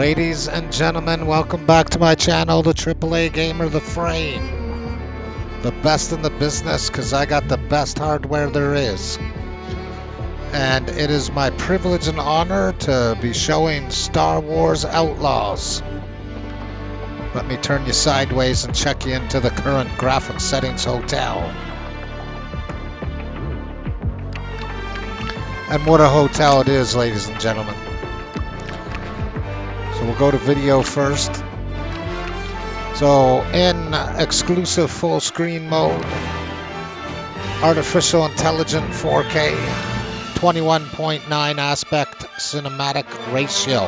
Ladies and gentlemen, welcome back to my channel, the AAA Gamer, The Frame. The best in the business, because I got the best hardware there is. And it is my privilege and honor to be showing Star Wars Outlaws. Let me turn you sideways and check you into the current graphics settings hotel. And what a hotel it is, ladies and gentlemen. So we'll go to video first. So in exclusive full screen mode, artificial intelligent 4K, 21.9 aspect cinematic ratio.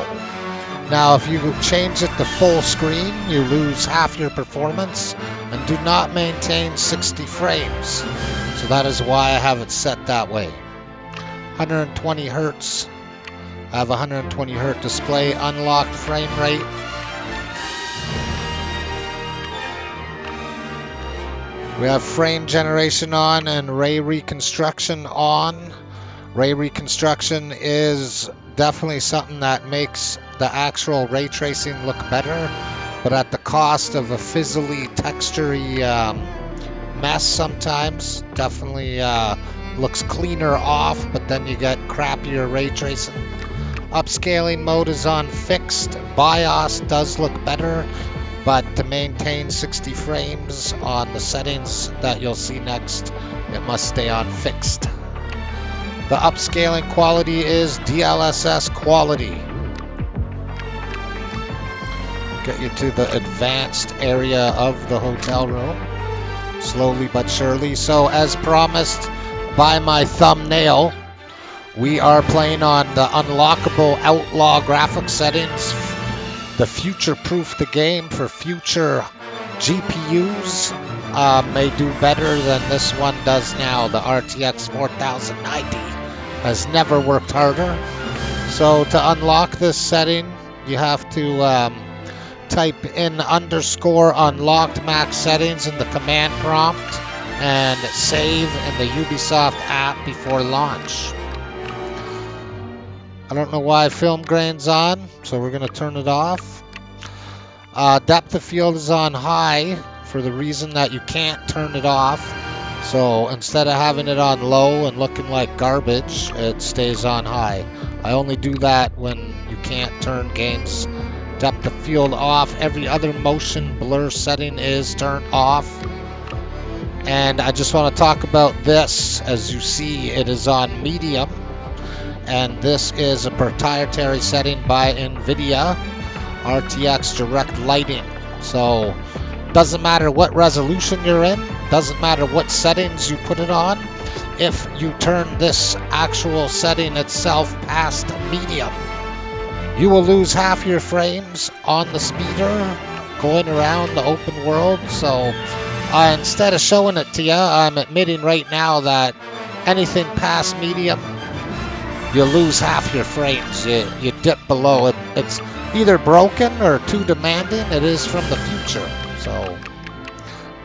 Now if you change it to full screen, you lose half your performance and do not maintain 60 frames. So that is why I have it set that way. 120 hertz. I have a 120 hertz display, unlocked frame rate. We have frame generation on and ray reconstruction on. Ray reconstruction is definitely something that makes the actual ray tracing look better, but at the cost of a fizzly, textury mess sometimes. Definitely looks cleaner off, but then you get crappier ray tracing. Upscaling mode is on fixed. BIOS does look better, but to maintain 60 frames on the settings that you'll see next, it must stay on fixed. The upscaling quality is DLSS quality. Get you to the advanced area of the hotel room, slowly but surely. So as promised by my thumbnail, we are playing on the unlockable Outlaw graphics settings. The future-proof the game for future GPUs may do better than this one does now. The RTX 4090 has never worked harder. So to unlock this setting, you have to type in _unlocked max settings in the command prompt and save in the Ubisoft app before launch. I don't know why film grain's on, so we're going to turn it off. Depth of field is on high for the reason that you can't turn it off. So instead of having it on low and looking like garbage, it stays on high. I only do that when you can't turn games depth of field off. Every other motion blur setting is turned off. And I just want to talk about this. As you see, it is on medium. And this is a proprietary setting by NVIDIA, RTX direct lighting. So doesn't matter what resolution you're in, doesn't matter what settings you put it on. If you turn this actual setting itself past medium, you will lose half your frames on the speeder going around the open world. So instead of showing it to you, I'm admitting right now that anything past medium, you lose half your frames. You dip below it. It's either broken or too demanding. It is from the future. So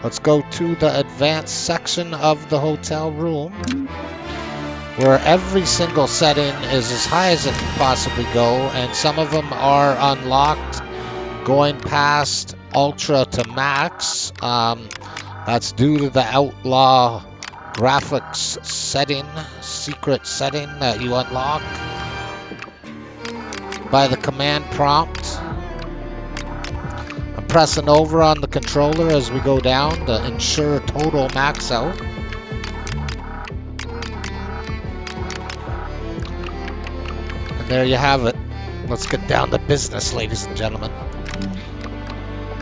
let's go to the advanced section of the hotel room, where every single setting is as high as it can possibly go, and some of them are unlocked going past ultra to max. That's due to the Outlaw graphics setting, secret setting that you unlock by the command prompt. I'm pressing over on the controller as we go down to ensure total max out. And there you have it. Let's get down to business, ladies and gentlemen.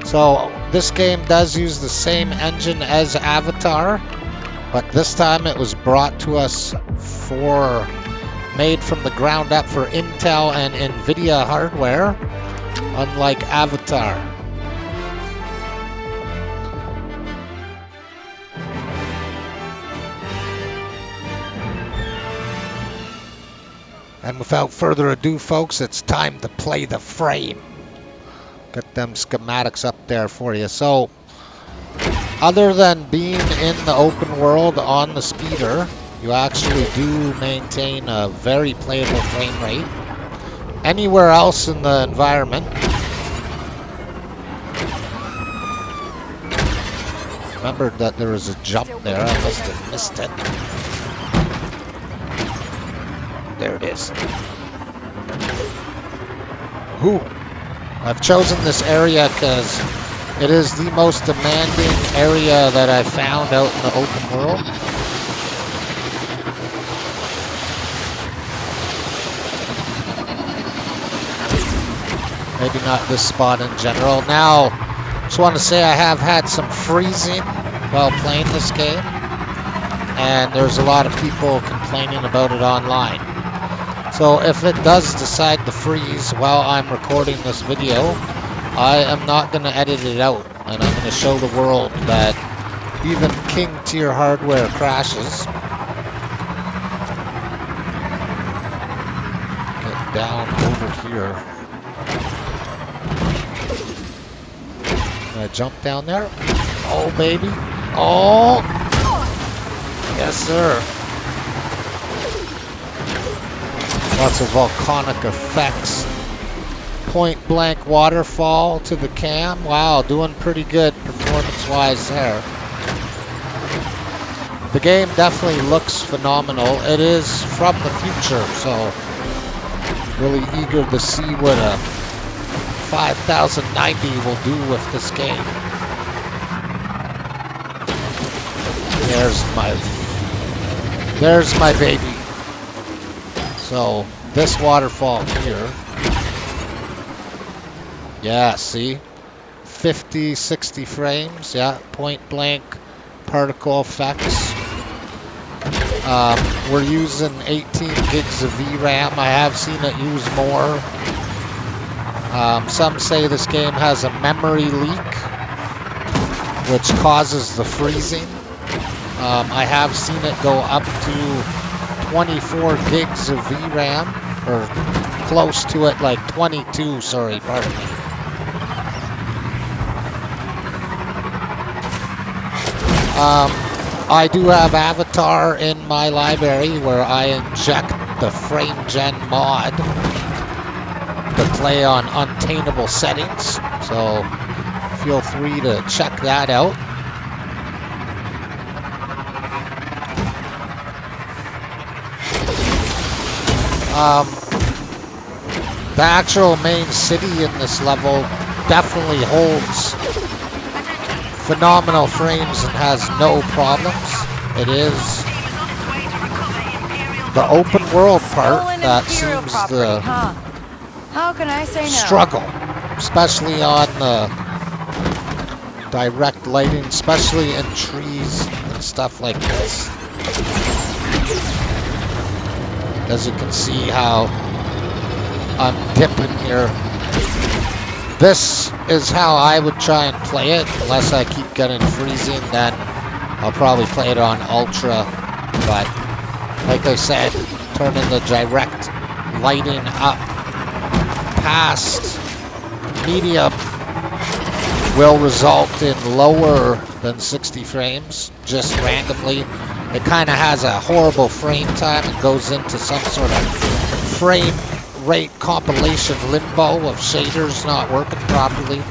So this game does use the same engine as Avatar, but this time it was brought to us made from the ground up for Intel and NVIDIA hardware, unlike Avatar. And without further ado, folks, it's time to play the frame. Get them schematics up there for you. So other than being in the open world on the speeder, you actually do maintain a very playable frame rate. anywhere else in the environment. Remembered that there was a jump there. I must have missed it. There it is. Ooh. I've chosen this area because it is the most demanding area that I've found out in the open world. Maybe not this spot in general. Now, just want to say I have had some freezing while playing this game, and there's a lot of people complaining about it online. So if it does decide to freeze while I'm recording this video, I am not going to edit it out, and I'm going to show the world that even king tier hardware crashes. Get down over here. Can I jump down there? Oh, baby. Oh! Yes, sir. Lots of volcanic effects. Point blank waterfall to the cam. Wow, doing pretty good performance-wise there. The game definitely looks phenomenal. It is from the future, so really eager to see what a 5090 will do with this game. There's my baby. So this waterfall here. Yeah, see? 50, 60 frames. Yeah, point blank particle effects. We're using 18 gigs of VRAM. I have seen it use more. Some say this game has a memory leak, which causes the freezing. I have seen it go up to 24 gigs of VRAM, or close to it, like 22, sorry, pardon me. I do have Avatar in my library where I inject the frame gen mod to play on untainable settings, so feel free to check that out. The actual main city in this level definitely holds phenomenal frames and has no problems. It is the open world part that seems the How can I say no? struggle, especially on the direct lighting, especially in trees and stuff like this. As you can see how I'm dipping here. This is how I would try and play it, unless I keep getting freezing, then I'll probably play it on Ultra. But like I said, turning the direct lighting up past medium will result in lower than 60 frames, just randomly. It kind of has a horrible frame time and goes into some sort of frame rate compilation limbo of shaders not working properly.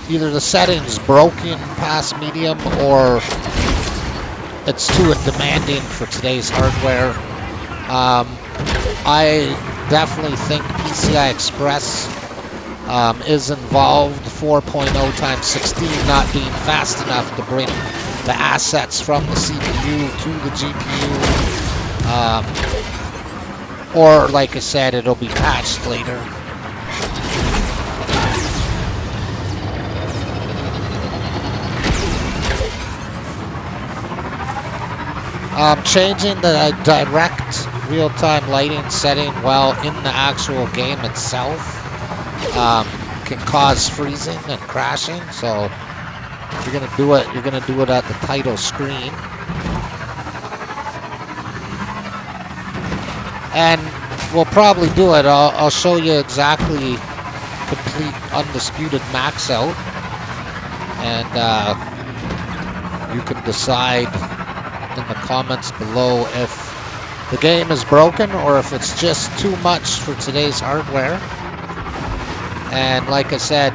Either the setting's broken past medium or it's too demanding for today's hardware. I definitely think PCI Express is involved. 4.0 times 16 not being fast enough to bring the assets from the CPU to the GPU. Or, like I said, it'll be patched later. Changing the direct real-time lighting setting while in the actual game itself can cause freezing and crashing. So if you're gonna do it, you're gonna do it at the title screen. And we'll probably do it. I'll show you exactly complete undisputed max out, and you can decide in the comments below if the game is broken or if it's just too much for today's hardware. And like I said,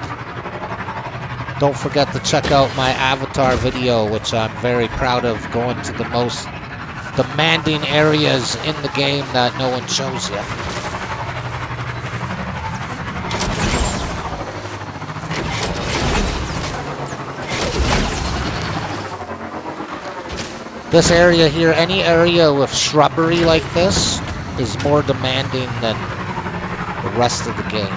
don't forget to check out my avatar video, which I'm very proud of, going to the most demanding areas in the game that no one shows you. This area here, any area with shrubbery like this, is more demanding than the rest of the game.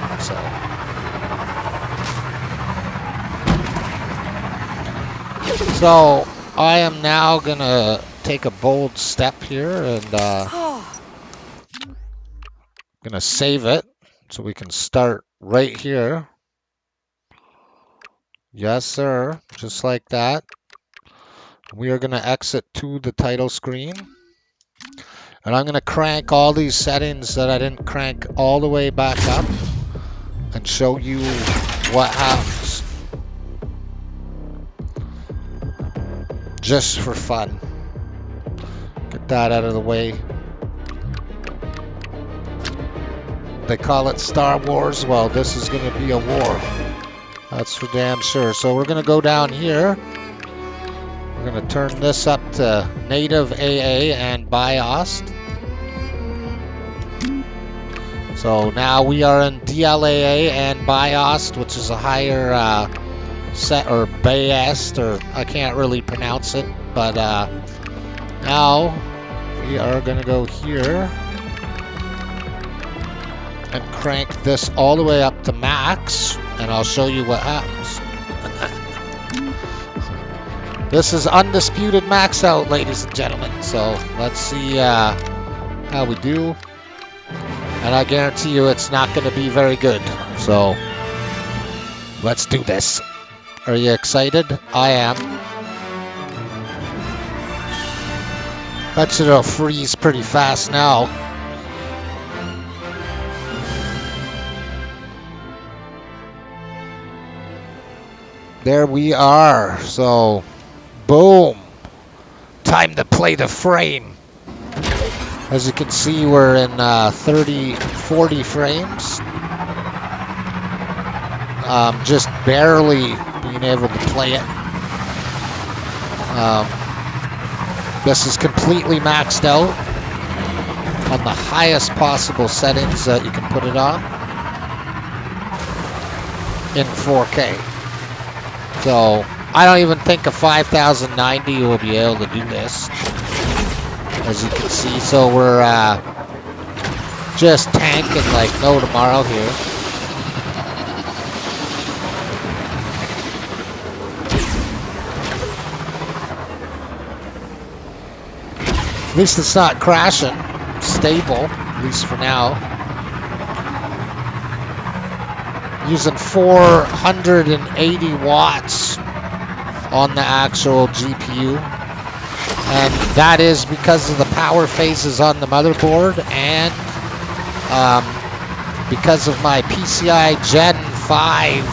So I am now gonna take a bold step here and gonna save it so we can start right here. Yes, sir, just like that. We are gonna exit to the title screen. And I'm going to crank all these settings that I didn't crank all the way back up and show you what happens. Just for fun. Get that out of the way. They call it Star Wars. Well, this is going to be a war. That's for damn sure. So we're going to go down here. We're going to turn this up to native AA and BIOS. So now we are in DLAA and BIOS, which is a higher set, or BIOS, or I can't really pronounce it. But now we are going to go here and crank this all the way up to max, and I'll show you what happens. This is undisputed max out, ladies and gentlemen. So let's see how we do. And I guarantee you it's not going to be very good. So let's do this. Are you excited? I am. Bet you it'll freeze pretty fast now. There we are. So, boom. Time to play the frame. As you can see, we're in 40 frames. Just barely being able to play it. This is completely maxed out on the highest possible settings that you can put it on in 4K. So I don't even think a 5090 will be able to do this, as you can see. So we're just tanking like no tomorrow here. At least it's not crashing. Stable, at least for now. Using 480 watts on the actual GPU. And that is because of the power phases on the motherboard, and because of my PCIe Gen 5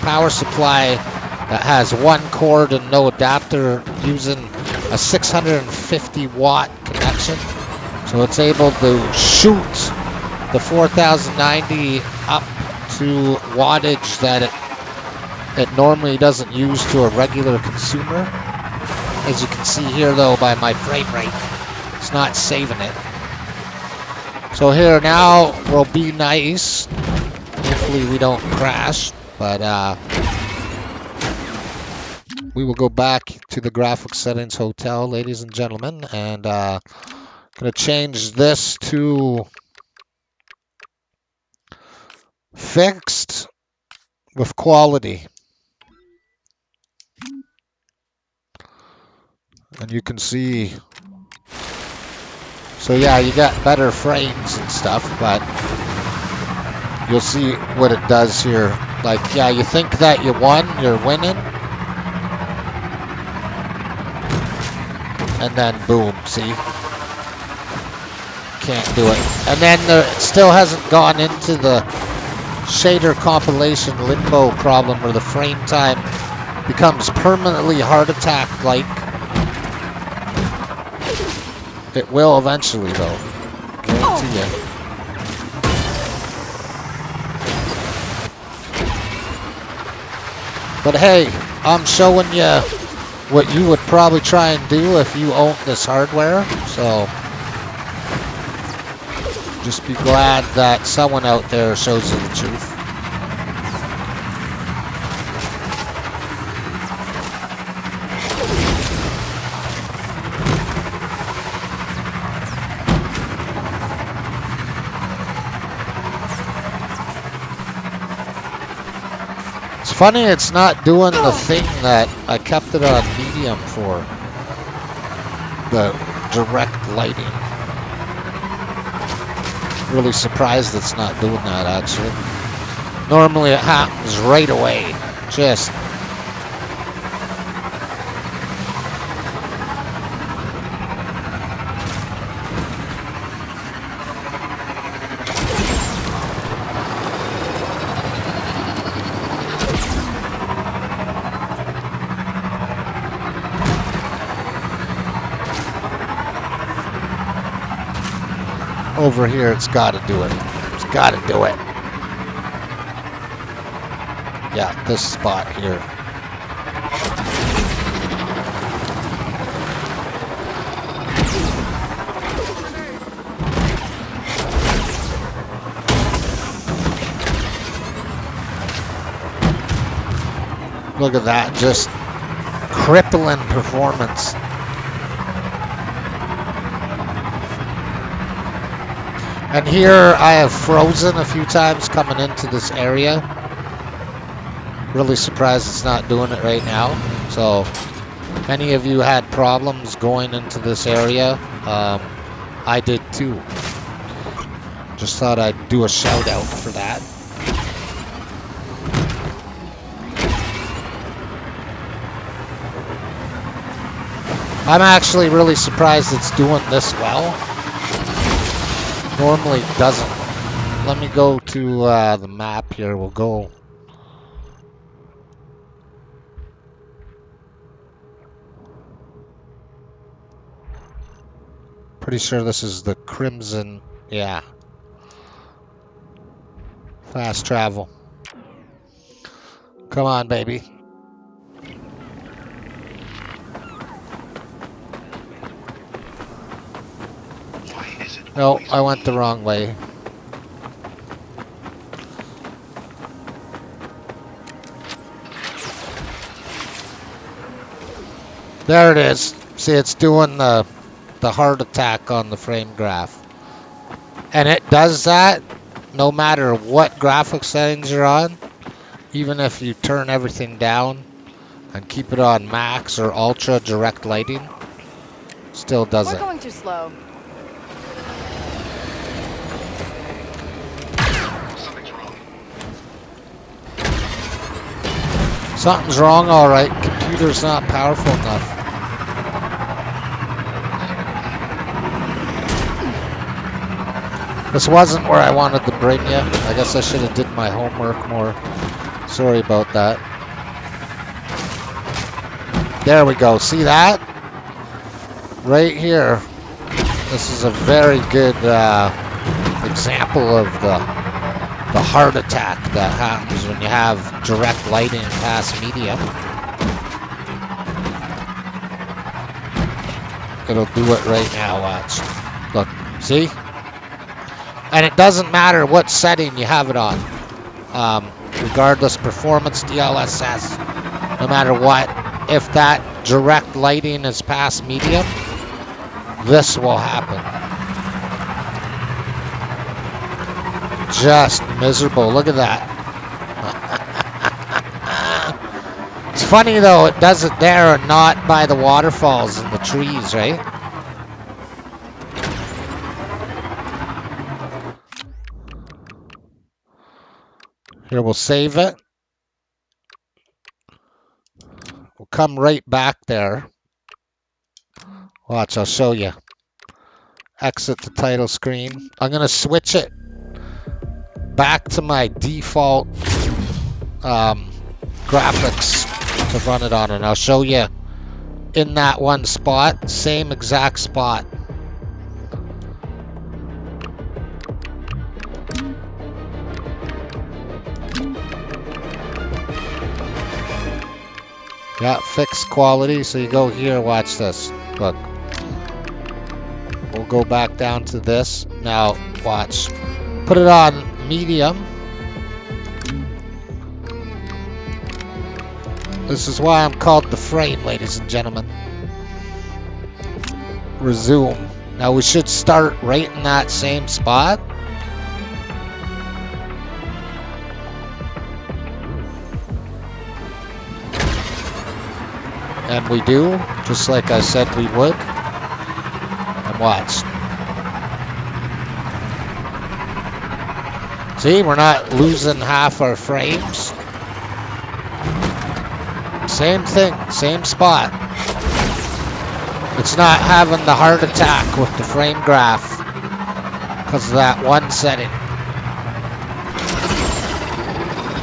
power supply that has one cord and no adapter, using a 650 watt connection. So it's able to shoot the 4090 up to wattage that it normally doesn't use to a regular consumer. As you can see here, though, by my frame rate, it's not saving it. So here now will be nice. Hopefully we don't crash, but we will go back to the graphics settings hotel, ladies and gentlemen, and gonna change this to fixed with quality. And you can see, so yeah, you got better frames and stuff, but you'll see what it does here. Like, yeah, you think that you won, you're winning, and then boom, see? Can't do it. And then it still hasn't gone into the shader compilation limbo problem where the frame time becomes permanently heart attack like. It will eventually, though. Guarantee you. But hey, I'm showing you what you would probably try and do if you own this hardware. So just be glad that someone out there shows you the truth. It's funny it's not doing the thing that I kept it on medium for. The direct lighting. Really surprised it's not doing that, actually. Normally it happens right away. Just over here, it's got to do it. It's got to do it. Yeah, this spot here. Look at that, just crippling performance. And here I have frozen a few times coming into this area. Really surprised it's not doing it right now. So, if any of you had problems going into this area, I did too. Just thought I'd do a shout out for that. I'm actually really surprised it's doing this well. Normally it doesn't. Let me go to the map here. We'll go. Pretty sure this is the Crimson. Yeah. Fast travel. Come on, baby. No, I went the wrong way. There it is. See, it's doing the heart attack on the frame graph. And it does that no matter what graphic settings you're on. Even if you turn everything down and keep it on max or ultra direct lighting, still does it. We're going too slow. Something's wrong, all right. Computer's not powerful enough. This wasn't where I wanted to bring you. I guess I should have did my homework more. Sorry about that. There we go. See that? Right here. This is a very good example of the heart attack that happens when you have direct lighting past medium. It'll do it right now, watch. Look, see? And it doesn't matter what setting you have it on. Regardless, performance, DLSS, no matter what. If that direct lighting is past medium, this will happen. Just miserable. Look at that. It's funny though, it does it there and not by the waterfalls and the trees, right? Here, we'll save it. We'll come right back there. Watch, I'll show you. Exit the title screen. I'm going to switch it back to my default graphics to run it on, and I'll show you in that one spot, same exact spot. Yeah, fixed quality. So you go here, watch this. Look. We'll go back down to this. Now, watch. Put it on medium. This is why I'm called the frame, ladies and gentlemen. Resume. Now we should start right in that same spot. And we do, just like I said we would. And watch. See, we're not losing half our frames. Same thing, same spot. It's not having the heart attack with the frame graph because of that one setting.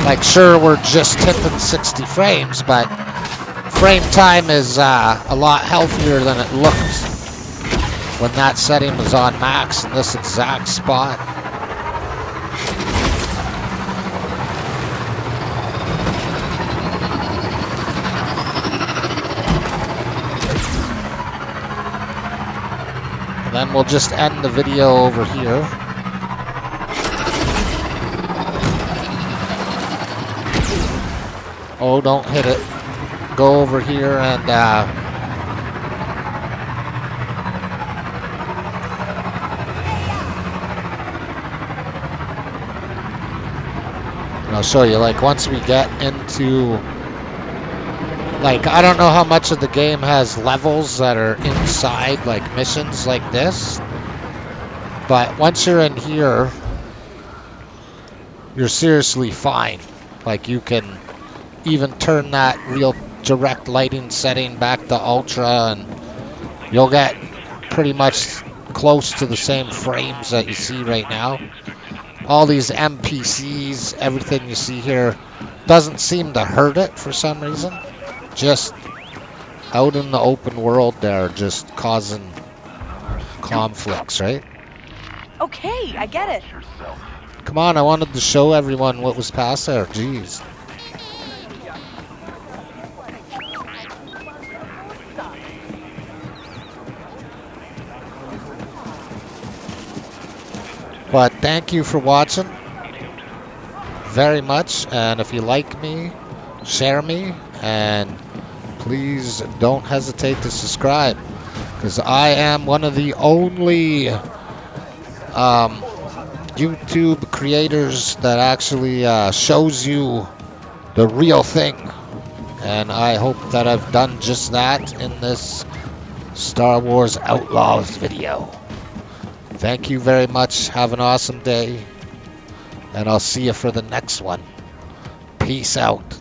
Like, sure, we're just hitting 60 frames, but frame time is a lot healthier than it looked when that setting was on max in this exact spot. And then we'll just end the video over here. Oh, don't hit it. Go over here and I'll show you, like, once we get into, like, I don't know how much of the game has levels that are inside, like, missions like this, but once you're in here, you're seriously fine. Like, you can even turn that real direct lighting setting back to ultra and you'll get pretty much close to the same frames that you see right now. All these NPCs, everything you see here doesn't seem to hurt it for some reason. Just out in the open world there, just causing conflicts, right? Okay, I get it. Come on, I wanted to show everyone what was past there. Jeez. But thank you for watching very much, and if you like me, share me, and please don't hesitate to subscribe, because I am one of the only YouTube creators that actually shows you the real thing, and I hope that I've done just that in this Star Wars Outlaws video. Thank you very much. Have an awesome day. And I'll see you for the next one. Peace out.